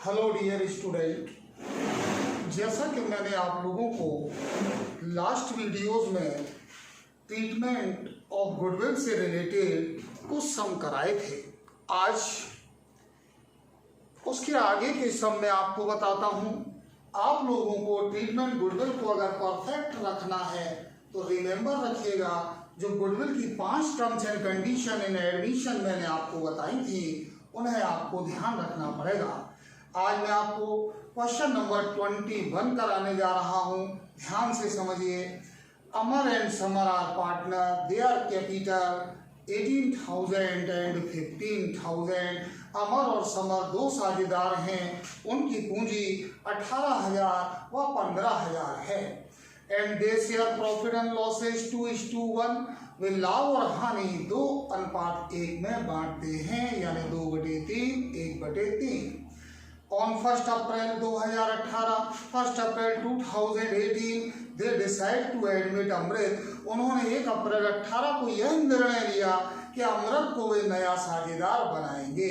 Hello dear student, जैसा कि मैंने आप लोगों को लास्ट वीडियोस में ट्रीटमेंट ऑफ गुडविल से रिलेटेड कुछ सम कराए थे, आज उसके आगे के सम में आपको बताता हूं। आप लोगों को ट्रीटमेंट गुडविल को अगर परफेक्ट रखना है तो रिमेंबर रखिएगा, जो गुडविल की 5 terms and condition in admission मैंने आपको बताई थी, उन्हें आपको ध्यान रखना पड़ेगा। आज मैं आपको क्वेश्चन नंबर 21 कराने जा रहा हूं, ध्यान से समझिए। Amar and Samar are partner, their capital 18,000 and 15,000। Amar और समर दो साझेदार हैं, उनकी पूंजी 18,000 व 15,000 है। And they share profit and losses 2:1। वे लाभ और हानि 2:1 में बांटते हैं, यानी 2/3, 1/3। On 1 April 2018, 1 April 2018, they decide to admit अमृत। उन्होंने 1 अप्रैल 18 को यह निर्णय लिया कि अमृत को वे नया साझेदार बनाएंगे।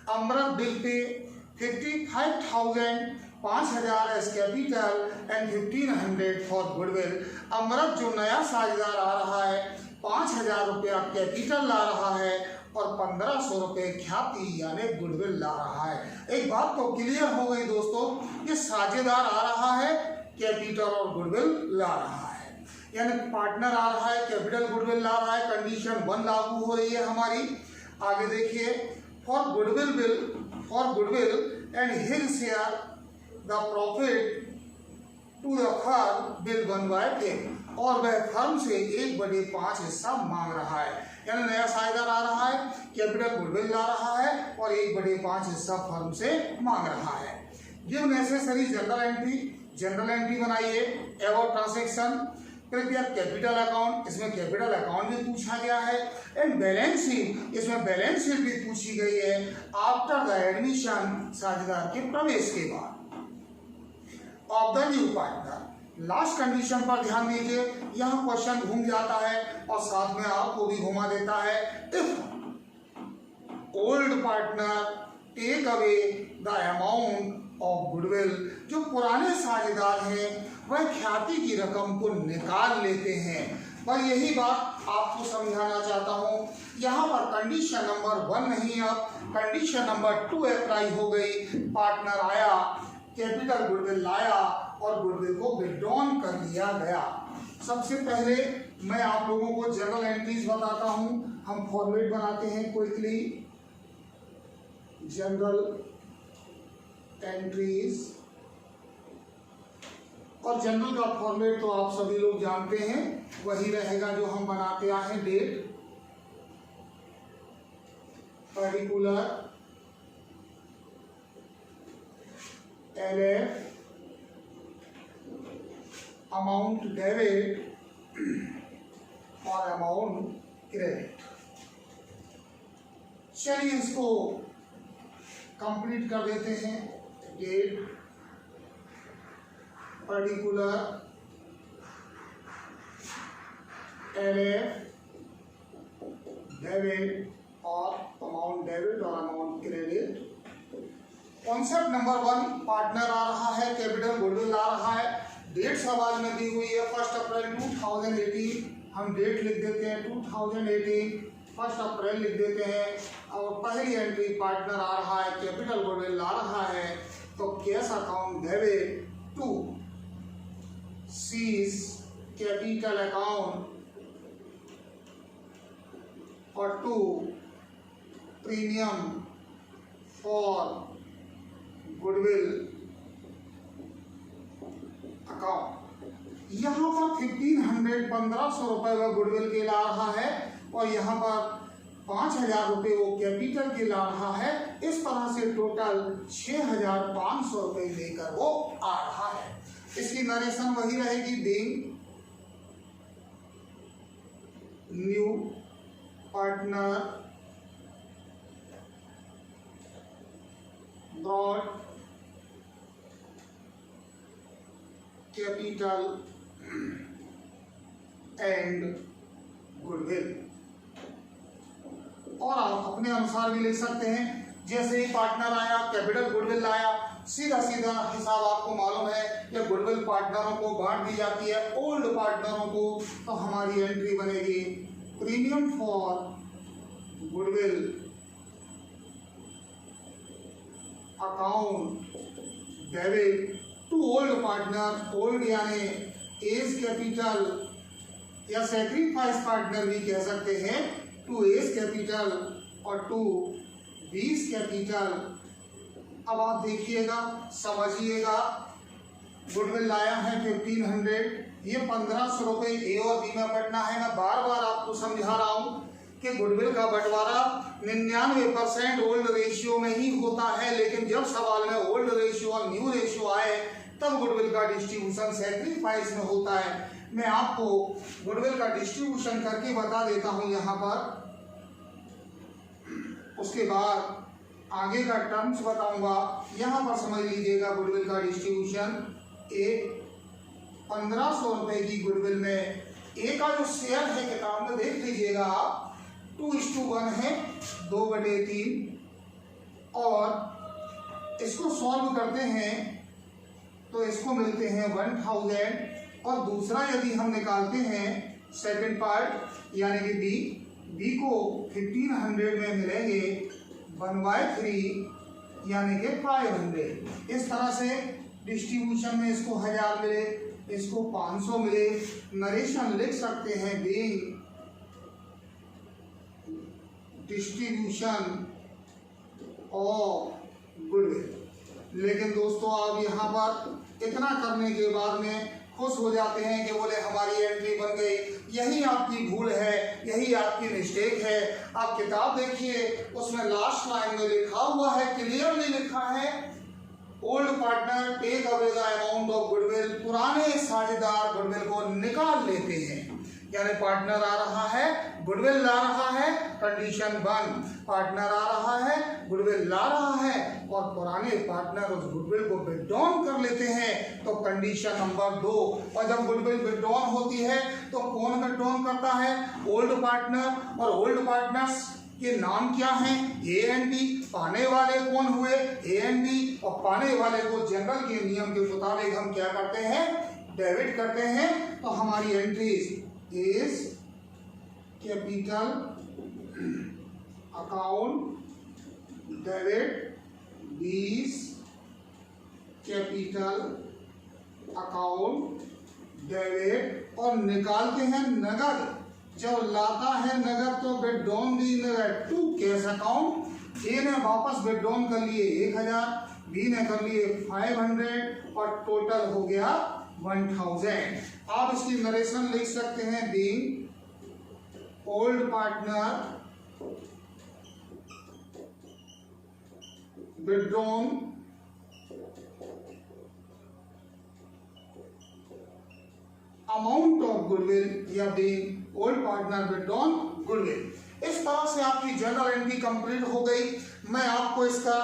अमृत बिल पे 55,000, 5,000 as capital and 1,500 for goodwill. Amrit जो नया साझेदार आ रहा है 5,000 रुपया कैपिटल ला रहा है और 1,500 रुपये ख्याति यानी गुडविल ला रहा है। एक बात तो क्लियर हो गई दोस्तों, ये साझेदार आ रहा है, कैपिटल और गुडविल ला रहा है, यानी पार्टनर आ रहा है, कैपिटल गुडविल ला रहा है। कंडीशन 1 लागू हो रही है हमारी। आगे देखिए, for goodwill and he'll share the profit to the firm bill 1/10, और वह फर्म से 1/5 हिस्सा मांग रहा है, यानी नया साझेदार आ रहा है, कैपिटल गुडविल ला रहा है और 1/5 हिस्सा फर्म से मांग रहा है। गिव नेसेसरी जनरल एंट्री बनाइए। About transaction, prepare capital account, इसमें कैपिटल अकाउंट भी पूछा गया है। एंड बैलेंस शीट, इसमें बैलेंस शीट भी पूछी गई है आफ्टर द एडमिशन, साझेदार के प्रवेश के बाद। Of the new partner, last condition पर ध्यान दीजिए, यहाँ क्वेश्चन घूम जाता है और साथ में आपको भी घुमा देता है। If old partner take away the amount of goodwill, जो पुराने साझेदार हैं वह ख्याति की रकम को निकाल लेते हैं। पर यही बात आपको समझाना चाहता हूँ, यहाँ पर कंडीशन नंबर 1 नहीं, अब कंडीशन नंबर 2 अप्लाई हो गई। पार्टनर आया, कैपिटल गुडविल लाया और गुडविल को विड्रॉन कर लिया गया। सबसे पहले मैं आप लोगों को जनरल एंट्रीज बताता हूं, हम फॉर्मेट बनाते हैं क्विकली। जनरल एंट्रीज, और जनरल का फॉर्मेट तो आप सभी लोग जानते हैं, वही रहेगा जो हम बनाते आए हैं। Date, particular, LF, amount debit और अमाउंट क्रेडिट। चलिए इसको कंप्लीट कर देते हैं। डेट, पर्टिकुलर, LF, डेबिट और अमाउंट डेबिट और amount credit. Concept number 1, partner आ रहा है, कैपिटल गुडविल आ रहा है। डेट सवाल में दी हुई है 1 अप्रैल 2018, हम डेट लिख देते हैं 2018, 1 अप्रैल लिख देते हैं। और पहली एंट्री पार्टनर आ रहा है, कैपिटल गुडविल ला रहा है, तो cash account debit to C's capital account और to premium for goodwill account. यहाँ पर 1,500 रुपये वह गुडविल के ला रहा है और यहाँ पर 5,000 रुपये वो कैपिटल के ला रहा है। इस तरह से टोटल 6,500 रुपये लेकर वो आ रहा है। इसकी नरेशन वही रहेगी, being new partner brought capital and goodwill. और आप अपने अनुसार भी लिख सकते हैं, जैसे ही पार्टनर आया, कैपिटल गुडविल लाया, सीधा सीधा हिसाब आपको मालूम है कि गुडविल पार्टनरों को बांट दी जाती है ओल्ड पार्टनरों को, तो हमारी एंट्री बनेगी premium for goodwill account debit to old partner. Old यानी एज कैपिटल या सेक्रीफाइस पार्टनर भी कह सकते हैं, टू एज कैपिटल और टू बीस कैपिटल। अब आप देखिएगा, समझिएगा, गुडविल लाया है 1500, ये 1500 रुपये ए और बी में बंटना है। मैं बार बार आपको समझा रहा हूँ कि गुडविल का बंटवारा 99% ओल्ड रेशियो में ही होता है, लेकिन जब सवाल में ओल्ड रेशियो और न्यू रेशियो आए तब गुडविल का डिस्ट्रीब्यूशन सेक्रीफाइस में होता है। मैं आपको गुडविल का डिस्ट्रीब्यूशन करके बता देता हूँ यहाँ पर, उसके बाद आगे का टर्म्स बताऊंगा। यहाँ पर समझ लीजिएगा गुडविल का डिस्ट्रीब्यूशन। एक 1500 रुपए की गुडविल में ए का जो शेयर है किताब में देख लीजिएगा आप, 2:1 है, 2/3। और इसको सॉल्व करते हैं तो इसको मिलते हैं 1000। और दूसरा यदि हम निकालते हैं सेकंड पार्ट यानी कि बी को 1500 में मिलेंगे 1/3 यानी कि 500। इस तरह से डिस्ट्रीब्यूशन में इसको 1000 मिले, इसको 500 मिले। नरेशन लिख सकते हैं बीइंग डिस्ट्रीब्यूशन ऑफ गुडविल। लेकिन दोस्तों आप यहाँ पर इतना करने के बाद में खुश हो जाते हैं कि बोले हमारी एंट्री बन गई। यही आपकी भूल है, यही आपकी मिस्टेक है। आप किताब देखिए, उसमें लास्ट लाइन में लिखा हुआ है, क्लियरली लिखा है, old partner take away the amount of goodwill. पुराने साझेदार गुडविल को निकाल लेते हैं, यानी पार्टनर आ रहा है, गुडविल ला रहा है, कंडीशन 1। पार्टनर आ रहा है, गुडविल ला रहा है और पुराने पार्टनर उस गुडविल को विथड्रॉन कर लेते हैं, तो कंडीशन नंबर 2। और जब गुडविल विथड्रॉन होती है तो कौन विथड्रॉन करता है? Old partner. और ओल्ड पार्टनर्स के नाम क्या हैं? A and B. पाने वाले कौन हुए? A and B. और पाने वाले को जनरल के नियम के मुताबिक हम क्या करते हैं? डेबिट करते हैं। तो हमारी entries is capital account debit 20 capital account debit और निकालते हैं नगद। जब लाता है नगद तो विथड्रॉन दी नगद टू कैश अकाउंट। ए ने वापस विथड्रॉन कर लिए 1000, बी ने कर लिए 500 और टोटल हो गया 1000। आप इसकी नरेशन लिख सकते हैं, being old partner withdrawn amount of goodwill या being old partner withdrawn goodwill. इस तरह से आपकी जर्नल एंट्री कंप्लीट हो गई। मैं आपको इसका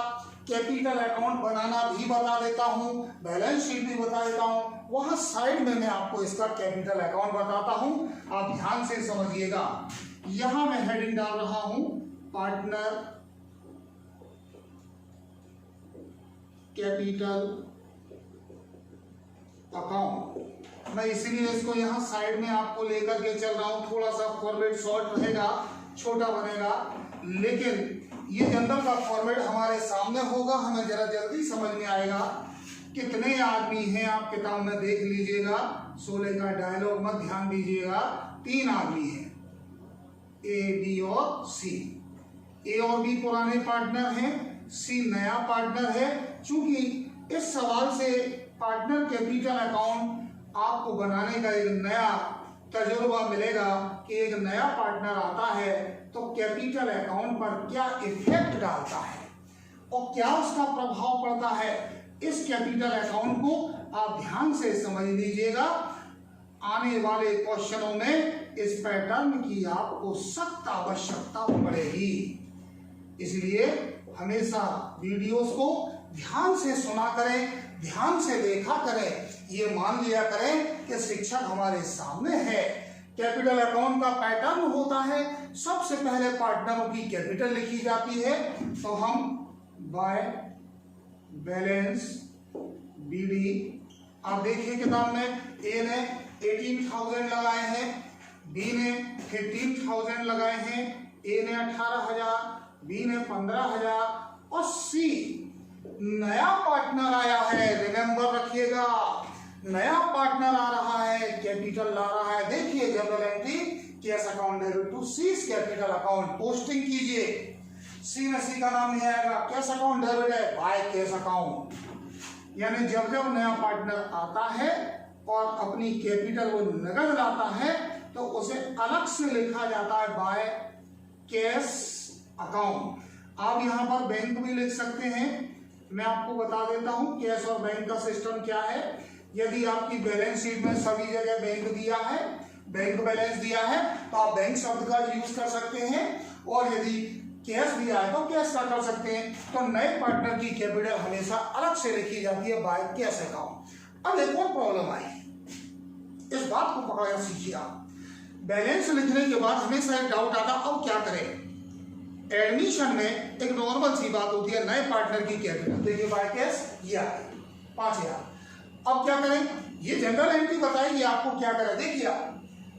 कैपिटल अकाउंट बनाना भी बता देता हूँ, बैलेंस शीट भी बता देता हूँ। वहां साइड में मैं आपको इसका कैपिटल अकाउंट बताता हूँ, आप ध्यान से समझिएगा। यहां मैं हेडिंग डाल रहा हूं पार्टनर कैपिटल अकाउंट। मैं इसीलिए इसको यहाँ साइड में आपको लेकर के चल रहा हूँ। थोड़ा सा फॉर्मेट शॉर्ट रहेगा, छोटा बनेगा, लेकिन ये जनरल का फॉर्मेट हमारे सामने होगा, हमें जरा जल्दी समझ में आएगा। कितने आदमी हैं आप किताब में देख लीजिएगा, 16 का डायलॉग मत ध्यान दीजिएगा। 3 आदमी हैं, ए बी और सी। ए और बी पुराने पार्टनर हैं, सी नया पार्टनर है। चूंकि इस सवाल से पार्टनर कैपिटल अकाउंट आपको बनाने का एक नया तजुर्बा मिलेगा कि एक नया पार्टनर आता है तो कैपिटल अकाउंट पर क्या इफेक्ट डालता है और क्या उसका प्रभाव पड़ता है। इस कैपिटल अकाउंट को आप ध्यान से समझ लीजिएगा। आने वाले क्वेश्चनों में इस पैटर्न की आपको सख्त आवश्यकता पड़ेगी, इसलिए हमेशा वीडियोस को ध्यान से सुना करें, ध्यान से देखा करें। ये मान लिया करें कि शिक्षक हमारे सामने है। कैपिटल अकाउंट का पैटर्न होता है, सबसे पहले पार्टनरों की कैपिटल लिखी जाती है, तो हम बाय बैलेंस BD। आप देखिए किताब में ए ने 18,000 लगाए हैं, बी ने 15,000 लगाए हैं, ए ने 18,000, बी ने 15,000 और सी नया पार्टनर आया है। रिमेंबर रखिएगा, नया पार्टनर आ रहा है, कैपिटल ला रहा है। देखिए general entry cash account debit to C's capital account, posting कीजिए। सी में सी का नाम नहीं आएगा, कैश अकाउंट डेबिट है, बाय कैश अकाउंट। यानी जब जब नया पार्टनर आता है और अपनी कैपिटल वो नगद लाता है तो उसे अलग से लिखा जाता है बाय कैश अकाउंट। आप यहाँ पर बैंक भी लिख सकते हैं। मैं आपको बता देता हूँ कैश और बैंक का सिस्टम क्या है। यदि आपकी बैलेंस शीट में सभी जगह बैंक दिया है, बैंक बैलेंस दिया है, तो आप बैंक शब्द का यूज कर सकते हैं, और यदि कैश दिया है तो कैश का कर सकते हैं। तो नए पार्टनर की कैपिटल हमेशा अलग से लिखी जाती है बाय कैश अकाउंट। अब एक और प्रॉब्लम आई, इस बात को पकड़ना सीखिए आप। बैलेंस लिखने के बाद हमेशा एक डाउट आता, अब क्या करें। एडमिशन में एक नॉर्मल सी बात होती है, नए पार्टनर की कैपिटल देखिए बाय कैश ये है 5,000। अब क्या करें, ये जनरल एंट्री बताएगी आपको क्या करें। देखिए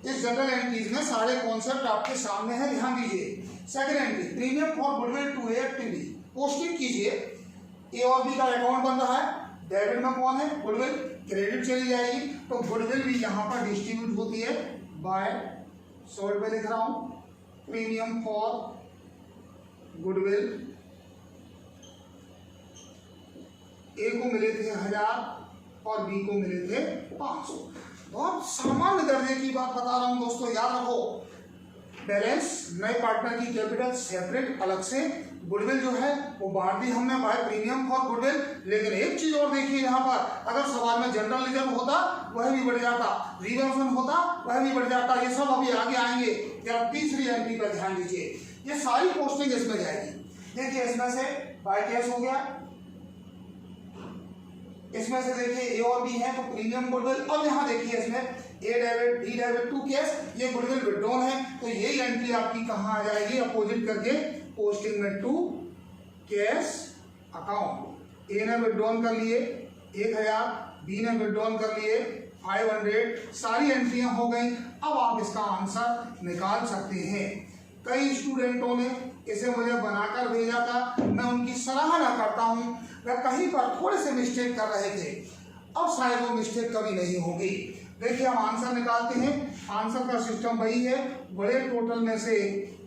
इस जनरल एंट्रीज में सारे कॉन्सेप्ट आपके सामने है, ध्यान दीजिए। Second entry premium for goodwill to A to B, posting कीजिए। ए और बी का अकाउंट बन रहा है, डेबिट में कौन है गुडविल, क्रेडिट चली जाएगी, तो गुडविल भी यहाँ पर डिस्ट्रीब्यूट होती है बाय, शॉर्ट में लिख रहा हूँ, प्रीमियम फॉर गुडविल। ए को मिले थे 1000 और बी को मिले थे 500। बहुत सामान्य दर्जे की बात बता रहा हूं दोस्तों, याद रखो। बैलेंस नए पार्टनर की कैपिटल सेपरेट अलग से, गुडविल जो है वो बांट दी हमने बाय प्रीमियम फॉर गुडविल। लेकिन एक चीज और देखिए यहाँ पर, अगर सवाल में जनरल रिजर्व होता वह भी बढ़ जाता, रिवर्सन होता वह भी बढ़ जाता, ये सब अभी आगे आएंगे। जरा तीसरी एंट्री पर ध्यान दीजिए, ये सारी पोस्टिंग इसमें जाएगी। देखिए इसमें से बाय कैश हो गया, इसमें से देखिए ए और बी है तो प्रीमियम गुडविल। अब यहाँ देखिए इसमें A debit B debit to cash, ये गुडविल विड्रॉन है, तो यही एंट्री आपकी कहाँ आ जाएगी, अपोजिट करके पोस्टिंग में टू कैश अकाउंट। ए ने विड्रॉन कर लिए 1000, बी ने विड्रॉन कर लिए 500, सारी एंट्रियां हो गई। अब आप इसका आंसर निकाल सकते हैं। कई स्टूडेंटों ने इसे मुझे बनाकर भेजा था, मैं उनकी सराहना करता हूं, वे कहीं पर थोड़े से मिस्टेक कर रहे थे, अब शायद वो मिस्टेक कभी नहीं होगी। देखिए हम आंसर निकालते हैं, आंसर का सिस्टम वही है, बड़े टोटल में से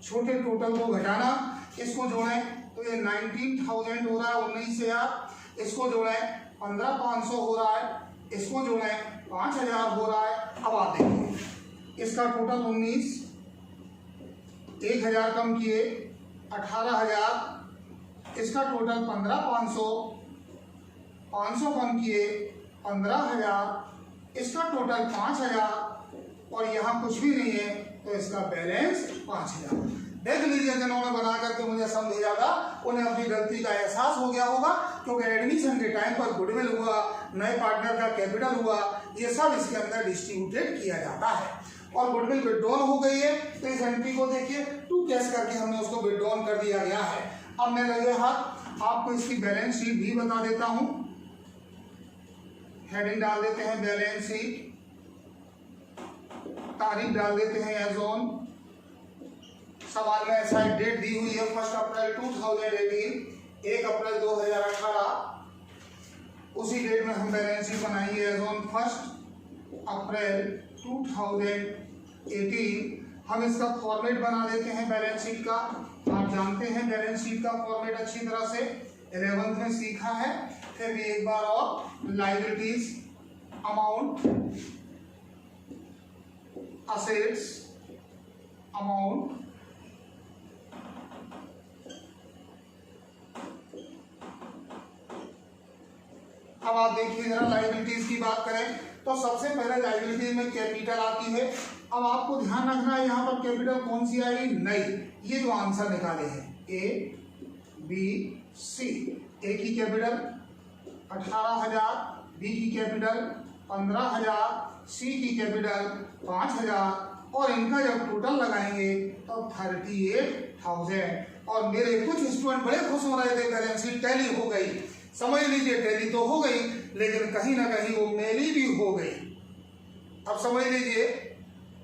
छोटे टोटल को घटाना, इसको जोड़ें तो ये 19,000 हो रहा है, 19,000, इसको जोड़ें 15,500 हो रहा है, इसको जोड़ें 5,000 हो रहा है। अब आप देखिए इसका टोटल 19, 1,000 कम किए 18,000, इसका टोटल 15,500, 500 कम किए 15,000, इसका टोटल 5,000 और यहाँ कुछ भी नहीं है तो इसका बैलेंस 5,000। देख लीजिए जिन्होंने बना करके मुझे समझा था उन्हें अपनी गलती का एहसास हो गया होगा, क्योंकि एडमिशन के टाइम पर गुडविल हुआ, नए पार्टनर का कैपिटल हुआ, ये सब इसके अंदर डिस्ट्रीब्यूटेड किया जाता है। और गुडविल विड्रॉन हो गई है तो इस एंट्री को देखिए टू कैश करके हमने उसको विड्रॉन कर दिया गया है। अब मैं लगे हाथ आपको इसकी बैलेंस शीट भी बता देता हूं, हेडिंग डाल देते हैं बैलेंस शीट, तारीख डाल देते हैं एज ऑन, सवाल में ऐसा डेट दी हुई है 1 अप्रैल 2018, 1 अप्रैल 2018, उसी डेट में हम बैलेंस शीट बनाएंगे एज ऑन 1 अप्रैल 2018। हम इसका फॉर्मेट बना देते हैं बैलेंस शीट का। आप जानते हैं बैलेंस शीट का फॉर्मेट अच्छी तरह से 11th में सीखा है। फिर भी एक बार और, लायबिलिटीज, अमाउंट, असेट्स, अमाउंट, अब आप देखिए जरा लायबिलिटीज की बात करें तो सबसे पहले लायबिलिटीज में कैपिटल आती है। अब आपको ध्यान रखना है यहाँ पर कैपिटल कौन सी आएगी, नई। ये जो आंसर निकाले हैं ए बी सी, ए की कैपिटल 18,000, बी की कैपिटल 15,000, सी की कैपिटल 5,000 और इनका जब टोटल लगाएंगे तो 38,000। और मेरे कुछ स्टूडेंट बड़े खुश हो रहे थे, बैलेंस शीट टैली हो गई। समझ लीजिए टैली तो हो गई, लेकिन कहीं ना कहीं वो मेली भी हो गई। अब समझ लीजिए,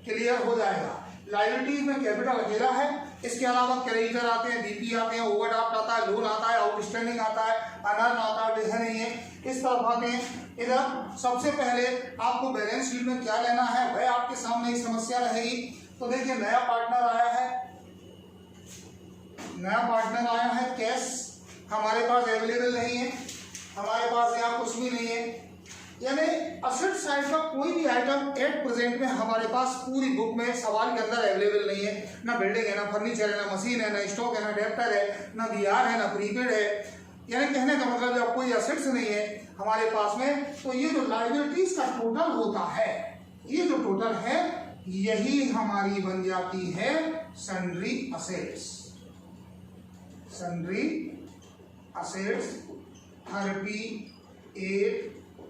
क्लियर हो जाएगा। लायबिलिटीज में कैपिटल अकेला है, इसके अलावा क्रेडिटर आते हैं, बीपी आते हैं, ओवरड्राफ्ट आता है, लोन आता है, आउटस्टैंडिंग आता है, अनर्न आता है, डिहे नहीं है, इस तरफ आते हैं। इधर सबसे पहले आपको बैलेंस शीट में क्या लेना है वह आपके सामने ही समस्या रहेगी। तो देखिए नया पार्टनर आया है, कैश हमारे पास अवेलेबल नहीं है, हमारे पास यहाँ कुछ भी नहीं है, यानी असेट साइड का कोई भी आइटम एट प्रेजेंट में हमारे पास पूरी बुक में सवाल के अंदर अवेलेबल नहीं है। ना बिल्डिंग है, ना फर्नीचर है, ना मशीन है, ना स्टॉक है, ना डेप्टर है, ना VR है, ना प्रीपेड है, यानी कहने का मतलब जब कोई असेट्स नहीं है हमारे पास में, तो ये जो लायबिलिटीज का टोटल होता है, ये जो टोटल है यही हमारी बन जाती है सन्ड्री असेट्स।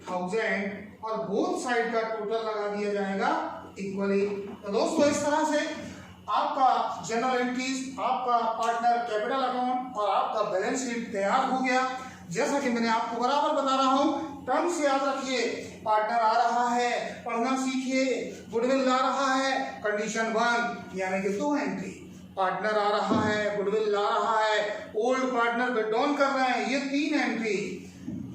38,000 और बोथ साइड का टोटल लगा दिया जाएगा इक्वली। तो दोस्तों इस तरह से आपका जनरल एंट्रीज, आपका पार्टनर कैपिटल अकाउंट और आपका बैलेंस शीट तैयार हो गया। जैसा कि मैंने आपको बराबर बता रहा हूं, टर्म से याद रखिए, पार्टनर आ रहा है, पढ़ना सीखिए, गुडविल ला रहा है, कंडीशन 1 यानी कि 2 एंट्री, पार्टनर आ रहा है, गुडविल ला रहा है, ओल्ड पार्टनर विथड्रॉन कर रहे हैं, ये 3 एंट्री।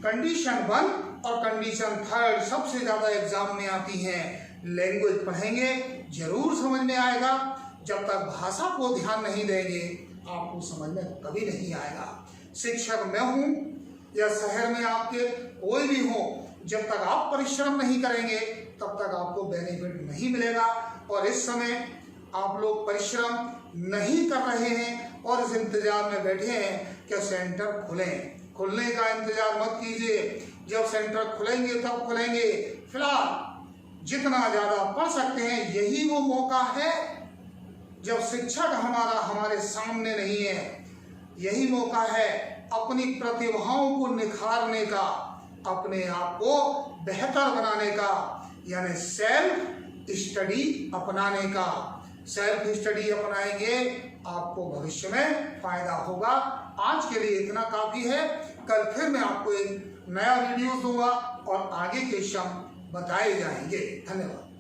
कंडीशन 1 और कंडीशन 3 सबसे ज्यादा एग्जाम में आती हैं। लैंग्वेज पढ़ेंगे जरूर समझ में आएगा, जब तक भाषा को ध्यान नहीं देंगे आपको समझ में कभी नहीं आएगा। शिक्षक मैं हूं या शहर में आपके कोई भी हो, जब तक आप परिश्रम नहीं करेंगे तब तक आपको बेनिफिट नहीं मिलेगा। और इस समय आप लोग परिश्रम नहीं कर रहे हैं और इस इंतजार में बैठे हैं कि सेंटर खुलने का इंतजार मत कीजिए, जब सेंटर खुलेंगे तब खुलेंगे। फिलहाल जितना ज्यादा पढ़ सकते हैं यही वो मौका है जब शिक्षक हमारे सामने नहीं है, यही मौका है अपनी प्रतिभाओं को निखारने का, अपने आप को बेहतर बनाने का, यानी सेल्फ स्टडी अपनाने का। सेल्फ स्टडी अपनाएंगे आपको भविष्य में फायदा होगा। आज के लिए इतना काफी है, कल फिर मैं आपको एक नया वीडियो दूंगा और आगे के सम बताए जाएंगे। धन्यवाद।